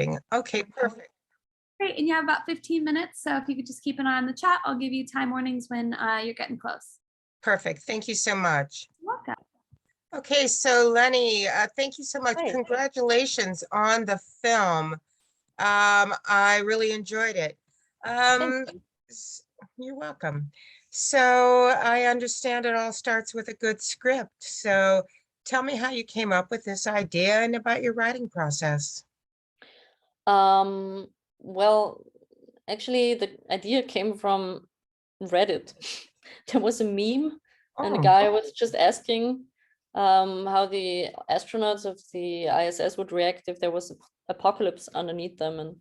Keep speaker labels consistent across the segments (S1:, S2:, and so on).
S1: exciting. Okay, perfect.
S2: Great, and you have about 15 minutes, so if you could just keep an eye on the chat, I'll give you time warnings when you're getting close.
S1: Perfect. Thank you so much.
S2: You're welcome.
S1: Okay, so Leni, thank you so much.
S3: Hi.
S1: Congratulations on the film. I really enjoyed it.
S3: Thank you.
S1: You're welcome. So I understand it all starts with a good script. So tell me how you came up with this idea and about your writing process.
S3: Well, actually, the idea came from Reddit. There was a meme, and a
S1: Oh,
S3: guy was just asking how the astronauts of the ISS would react if there was an apocalypse underneath them. And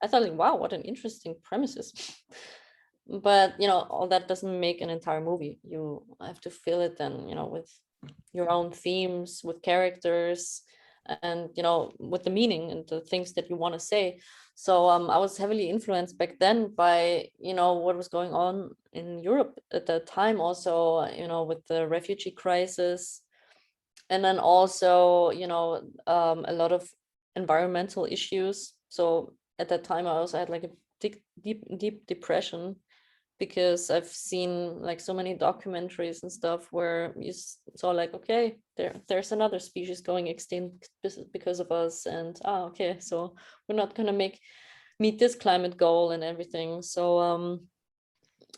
S3: I thought, like, wow, what an interesting premises. But, all that doesn't make an entire movie. You have to fill it then, with your own themes, with characters, and, with the meaning and the things that you want to say. So I was heavily influenced back then by, what was going on in Europe at that time, also, with the refugee crisis. And then also, a lot of environmental issues. So at that time, I also had like a deep depression, because I've seen like so many documentaries and stuff where you saw like, okay, there's another species going extinct because of us, and okay, so we're not gonna meet this climate goal and everything. So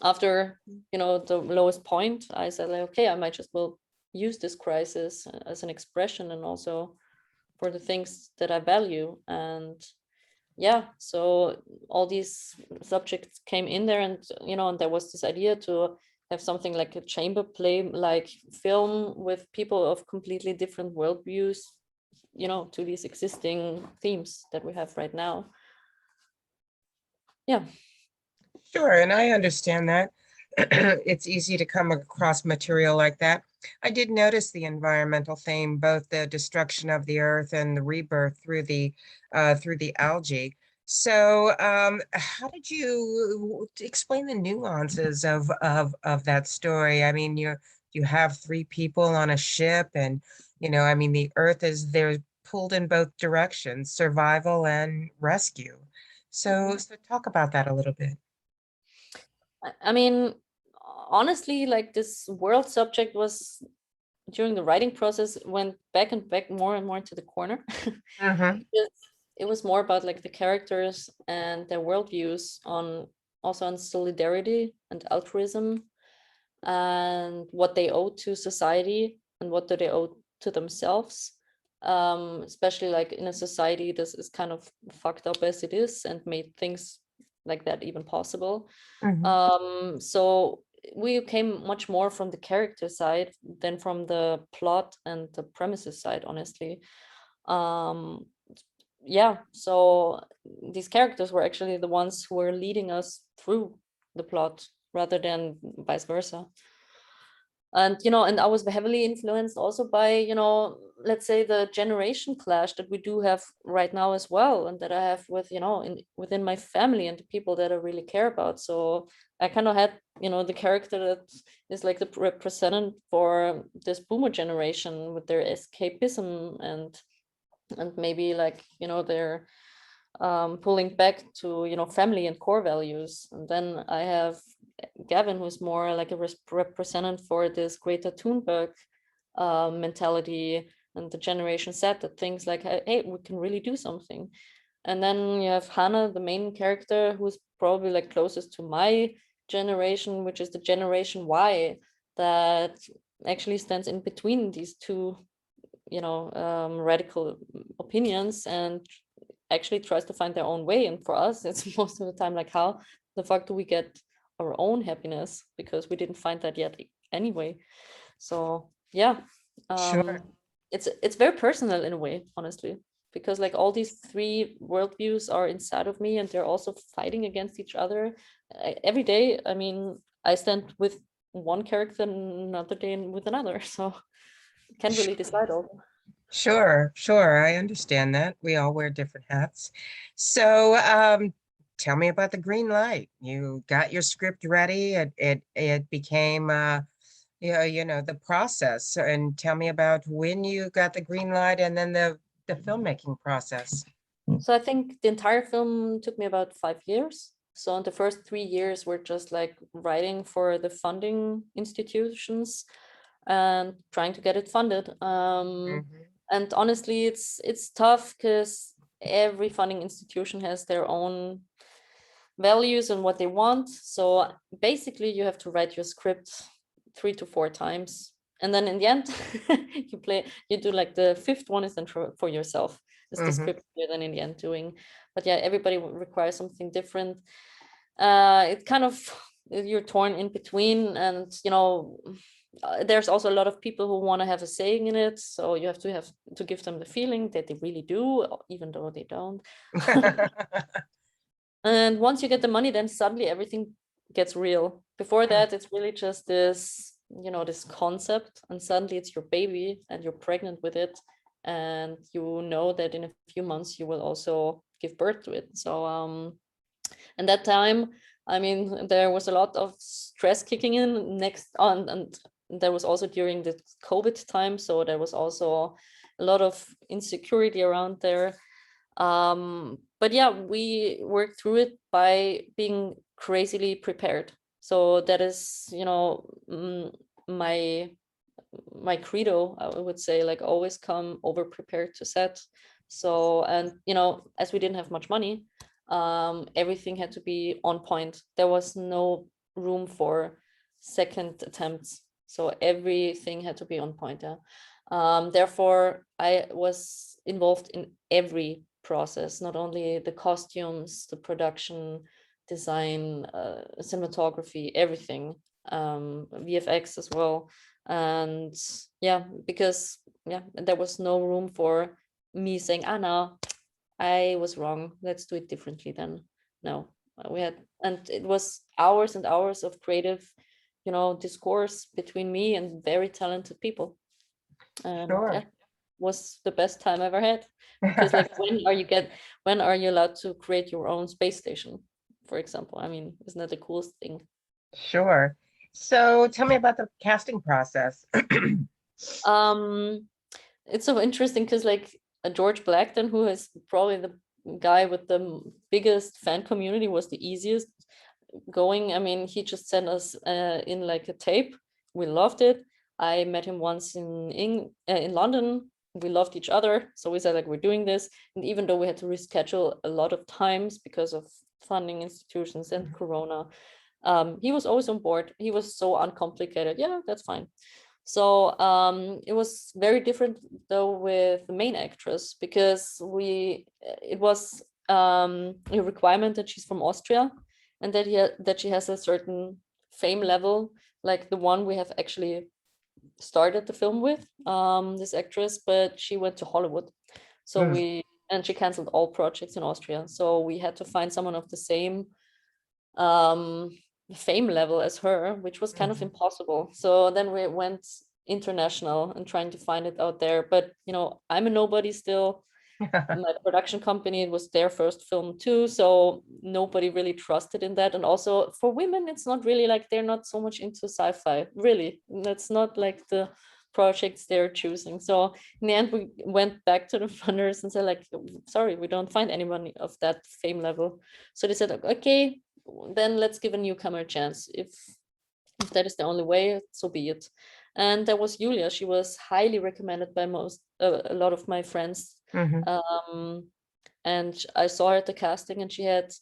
S3: after the lowest point, I said like, okay, I might just well use this crisis as an expression, and also for the things that I value. And yeah, so all these subjects came in there, and and there was this idea to have something like a chamber play, like film with people of completely different worldviews, to these existing themes that we have right now. Yeah.
S1: sure. And I understand that. It's easy to come across material like that. I did notice the environmental theme, both the destruction of the earth and the rebirth through the algae. So how did you explain the nuances of that story? I mean, you have three people on a ship, and I mean, the earth is they're pulled in both directions, survival and rescue. So talk about that a little bit.
S3: I mean, honestly, like, this world subject was, during the writing process, went back and back more and more to the corner.
S1: Mm-hmm.
S3: Because it was more about like the characters and their worldviews, also on solidarity and altruism, and what they owe to society and what do they owe to themselves. Especially like in a society this is kind of fucked up as it is, and made things like that even possible.
S1: Mm-hmm.
S3: So we came much more from the character side than from the plot and the premises side, honestly. um yeah, so these characters were actually the ones who were leading us through the plot rather than vice versa. And and I was heavily influenced also by, let's say, the generation clash that we do have right now as well, and that I have with, within my family and the people that I really care about. So I kind of had, the character that is like the representative for this boomer generation with their escapism, and maybe like, they're pulling back to, family and core values. And then I have Gavin, who's more like a representative for this Greta Thunberg mentality, and the generation Z that thinks like, hey, we can really do something. And then you have Hannah, the main character, who's probably like closest to my generation, which is the Generation Y, that actually stands in between these two, radical opinions, and actually tries to find their own way. And for us, it's most of the time like, how the fuck do we get our own happiness, because we didn't find that yet anyway. So yeah,
S1: Sure.
S3: it's very personal in a way, honestly, because like all these three worldviews are inside of me, and they're also fighting against each other every day. I mean, I stand with one character another day with another, so can't really decide all.
S1: Sure, I understand that. We all wear different hats. So, tell me about the green light. You got your script ready. It became the process. And tell me about when you got the green light, and then the filmmaking process.
S3: So I think the entire film took me about 5 years. So in the first 3 years were just like writing for the funding institutions and trying to get it funded. And honestly, it's tough because every funding institution has their own values and what they want. So basically you have to write your script 3 to 4 times. And then in the end, you do like the 5th one is then for yourself. It's the script you're then in the end doing. But yeah, everybody requires something different. It kind of, you're torn in between, and you know, there's also a lot of people who want to have a saying in it, so you have to give them the feeling that they really do, even though they don't. And once you get the money, then suddenly everything gets real. Before that, it's really just this, you know, this concept, and suddenly it's your baby and you're pregnant with it, and you know that in a few months you will also give birth to it. So and that time, I mean, there was a lot of stress kicking in and there was also during the COVID time, so there was also a lot of insecurity around there. But yeah, we worked through it by being crazily prepared. So that is, you know, my credo, I would say, like, always come over prepared to set. So, and you know, as we didn't have much money, everything had to be on point. There was no room for second attempts, so everything had to be on point. Therefore I was involved in every process, not only the costumes, the production design, cinematography, everything, VFX as well. And yeah, because yeah, there was no room for me saying, no, I was wrong, let's do it differently. Then no, we had, and it was hours and hours of creative, you know, discourse between me and very talented people. And yeah, was the best time I ever had, because like when are you allowed to create your own space station, for example? I mean, isn't that the coolest thing?
S1: Sure. So tell me about the casting process.
S3: It's so interesting because like George Blackton, who is probably the guy with the biggest fan community, was the easiest going. I mean, he just sent us in like a tape. We loved it. I met him once in London. We loved each other, so we said like, we're doing this. And even though we had to reschedule a lot of times because of funding institutions and Corona, he was always on board. He was so uncomplicated. Yeah, that's fine. So it was very different though with the main actress, because it was a requirement that she's from Austria, and that she has a certain fame level, like the one we have actually started the film with, this actress, but she went to Hollywood. So and she canceled all projects in Austria. So we had to find someone of the same fame level as her, which was kind of impossible. So then we went international and trying to find it out there. But you know, I'm a nobody still. My production company, it was their first film too, so nobody really trusted in that. And also for women, it's not really like, they're not so much into sci-fi, really. That's not like the projects they're choosing. So in the end, we went back to the funders and said like, sorry, we don't find anyone of that fame level. So they said, okay, then let's give a newcomer a chance. If that is the only way, so be it. And there was Julia. She was highly recommended by a lot of my friends. And I saw her at the casting, and she had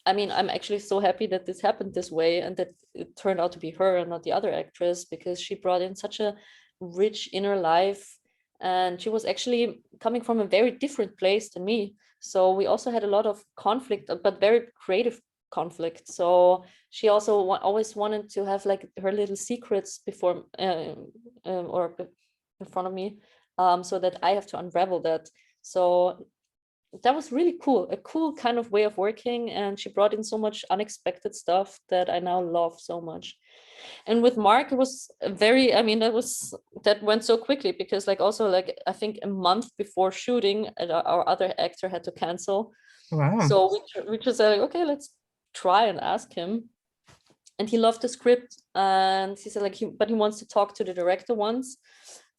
S3: I mean, I'm actually so happy that this happened this way, and that it turned out to be her and not the other actress, because she brought in such a rich inner life, and she was actually coming from a very different place than me. So we also had a lot of conflict, but very creative conflict. So she also always wanted to have like her little secrets before or in front of me, so that I have to unravel that. So that was really cool, a cool kind of way of working. And she brought in so much unexpected stuff that I now love so much. And with Mark, it was very, I mean, that went so quickly, because like also like I think a month before shooting, our other actor had to cancel.
S1: Wow.
S3: So we just said like, okay, let's try and ask him. And he loved the script, and he said like, but he wants to talk to the director once.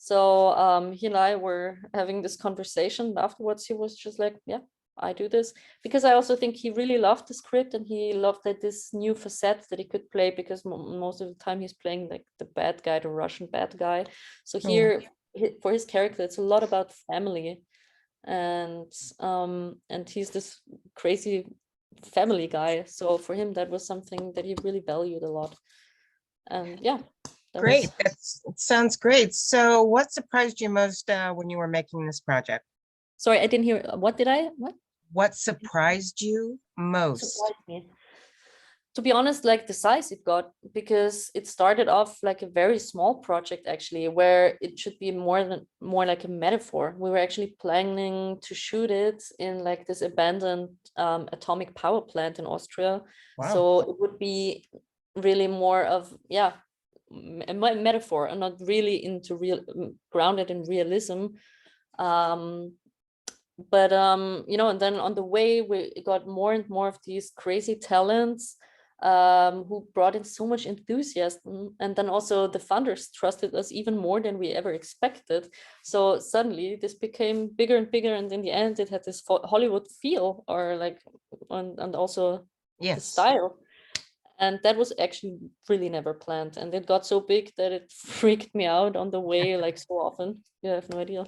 S3: So he and I were having this conversation. Afterwards, he was just like, yeah, I do this. Because I also think he really loved the script, and he loved that this new facet that he could play, because most of the time he's playing like the bad guy, the Russian bad guy. So here, for his character, it's a lot about family. And he's this crazy family guy. So for him, that was something that he really valued a lot. And yeah.
S1: Great. That sounds great. So what surprised you most when you were making this project?
S3: Sorry, I didn't hear. What
S1: surprised you most?
S3: Surprised me. To be honest, like the size it got, because it started off like a very small project actually, where it should be more like a metaphor. We were actually planning to shoot it in like this abandoned atomic power plant in Austria.
S1: Wow.
S3: So it would be really more of, yeah, a metaphor, and not really into grounded in realism. But you know, and then on the way we got more and more of these crazy talents who brought in so much enthusiasm, and then also the funders trusted us even more than we ever expected. So suddenly this became bigger and bigger, and in the end it had this Hollywood feel, or like, and also the style. And that was actually really never planned, and it got so big that it freaked me out on the way, like so often. You have no idea.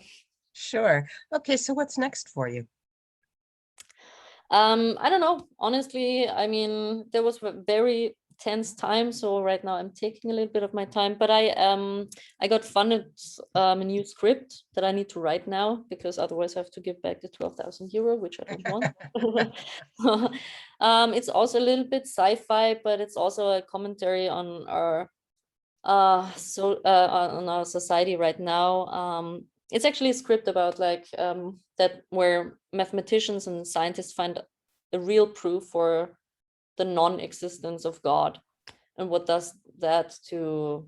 S1: Sure. Okay, so what's next for you?
S3: I don't know, honestly. I mean, there was a very tense time, so right now I'm taking a little bit of my time, but I got funded a new script that I need to write now, because otherwise I have to give back the 12,000 euro, which I don't want. It's also a little bit sci-fi, but it's also a commentary on our on our society right now. It's actually a script about like that, where mathematicians and scientists find a real proof for the non-existence of God, and what does that to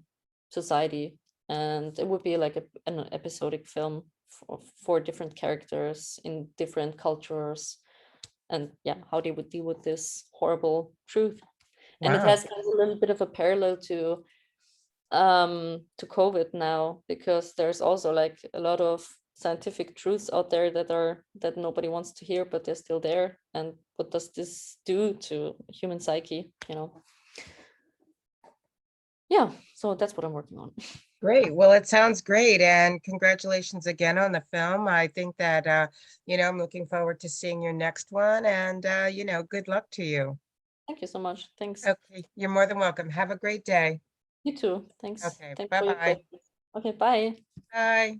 S3: society. And it would be like an episodic film for different characters in different cultures, and yeah, how they would deal with this horrible truth. And it
S1: Wow.
S3: has kind of a little bit of a parallel to COVID now, because there's also like a lot of scientific truths out there that nobody wants to hear, but they're still there. And what does this do to human psyche, you know? Yeah, so that's what I'm working on.
S1: Great. Well, it sounds great. And congratulations again on the film. I think that, you know, I'm looking forward to seeing your next one, and, you know, good luck to you.
S3: Thank you so much. Thanks.
S1: Okay. You're more than welcome. Have a great day.
S3: You too. Thanks.
S1: Okay.
S3: Thanks for your
S1: Bye-bye.
S3: questions. Okay, bye.
S1: Bye.